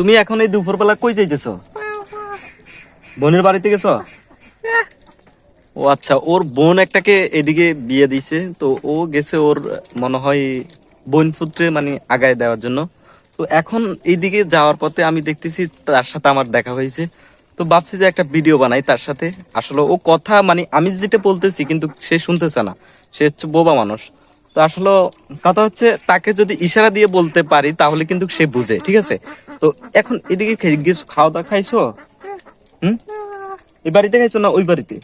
তুমি এখন এই দুপুরবেলা কই যাইতেছো? বোনের বাড়িতে গেছো? ও আচ্ছা, ওর বোন একটাকে এদিকে বিয়ে দিছে, তো ও গেছে ওর মনে হয় বোন পুত্রে মানে আগায় দেওয়ার জন্য। তো এখন এইদিকে যাওয়ার পথে আমি দেখতেছি তার সাথে আমার দেখা হয়েছে। তো ভাবছি যে একটা ভিডিও বানাই তার সাথে। আসলে ও কথা মানে আমি যেটা বলতেছি কিন্তু সে শুনতেছে না, সে হচ্ছে বোবা মানুষ। তো আসলে কথা হচ্ছে তাকে যদি ইশারা দিয়ে বলতে পারি তাহলে কিন্তু সে বুঝে, ঠিক আছে? তো এখন এদিকে কিছু খাওয়া দাওয়া খাইছো? হুম, এই বাড়িতে খাইছো না ওই বাড়িতে?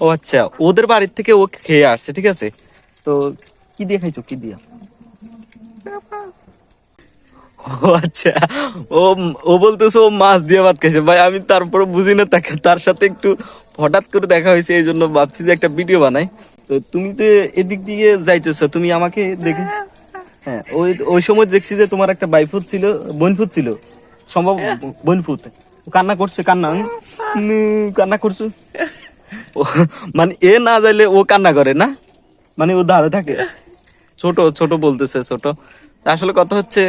ও আচ্ছা, ওদের বাড়ির থেকে ও খেয়ে আসছে, ঠিক আছে? তো কি দিয়ে খাইছো, কি দিয়ে? ও আচ্ছা, ও ও বলতেছে ও মাছ দিয়ে ভাত খাইছে। ভাই আমি তারপরে বুঝি না তাকে, তার সাথে একটু হঠাৎ করে দেখা হয়েছে, এই জন্য ভাবছি যে একটা ভিডিও বানাই। তো তুমি তো এদিক দিয়ে যাইতেছো, তুমি আমাকে দেখে। হ্যাঁ, ওই ওই সময় দেখছি যে তোমার একটা বাইফুত ছিল, বোনফুত ছিল সম্ভব, বোনফুত। কান্না করছে, কান্না কান্না করছো। ও মানে এ না যাইলে ও কান্না করে না, মানে ও দাঁড়ে থাকে। ছোট ছোট বলতেছে, ছোট। আসলে কথা হচ্ছে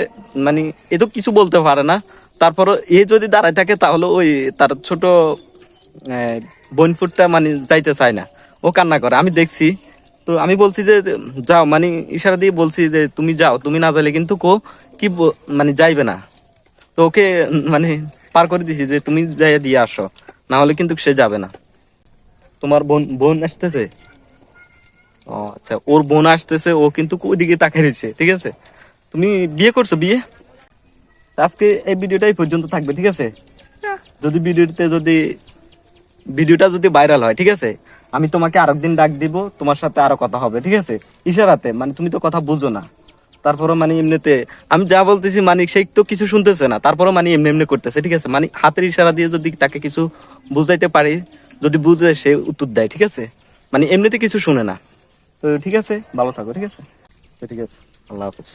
মানে এ তো কিছু বলতে পারে না, তারপরও এ যদি দাঁড়ায় থাকে তাহলে ওই তার ছোট বোন ফুটটা মানে যাইতে চায় না, ও কান্না করে, আমি দেখছি। তো আমি বলছি যে যাও, মানে ইশারা দিয়ে বলছি যে তুমি যাও, তুমি না যাইলে কিন্তু কো কি মানে যাইবে না। তো ওকে মানে পার করে দিছি যে তুমি যাই দিয়ে আসো, না হলে কিন্তু সে যাবে না। তোমার বোন বোন আসতেছে? ও আচ্ছা, ওর বোন আসতেছে, ও কিন্তু ওইদিকে তাকিয়ে রয়েছে, ঠিক আছে? তুমি বিয়ে করছো, বিয়ে? আজকে এই ভিডিওটা এই পর্যন্ত থাকবে, ঠিক আছে? যদি ভিডিওটা যদি ভাইরাল হয়, ঠিক আছে, আমি তোমাকে আরেকদিন ডাক দিব, তোমার সাথে আরো কথা হবে, ঠিক আছে? ইশারাতে, মানে তুমি তো কথা বুঝো না। তারপরও মানে এমনিতে আমি যা বলতেছি মানে সে তো কিছু শুনতেছে না, তারপরও মানে এমনি এমনি করতেছে, ঠিক আছে? মানে হাতের ইশারা দিয়ে যদি তাকে কিছু বুঝাইতে পারি, যদি বুঝে সে উত্তর দেয়, ঠিক আছে? মানে এমনিতে কিছু শুনে না। তো ঠিক আছে, ভালো থাকো, ঠিক আছে? তো ঠিক আছে, আল্লাহ হাফেজ।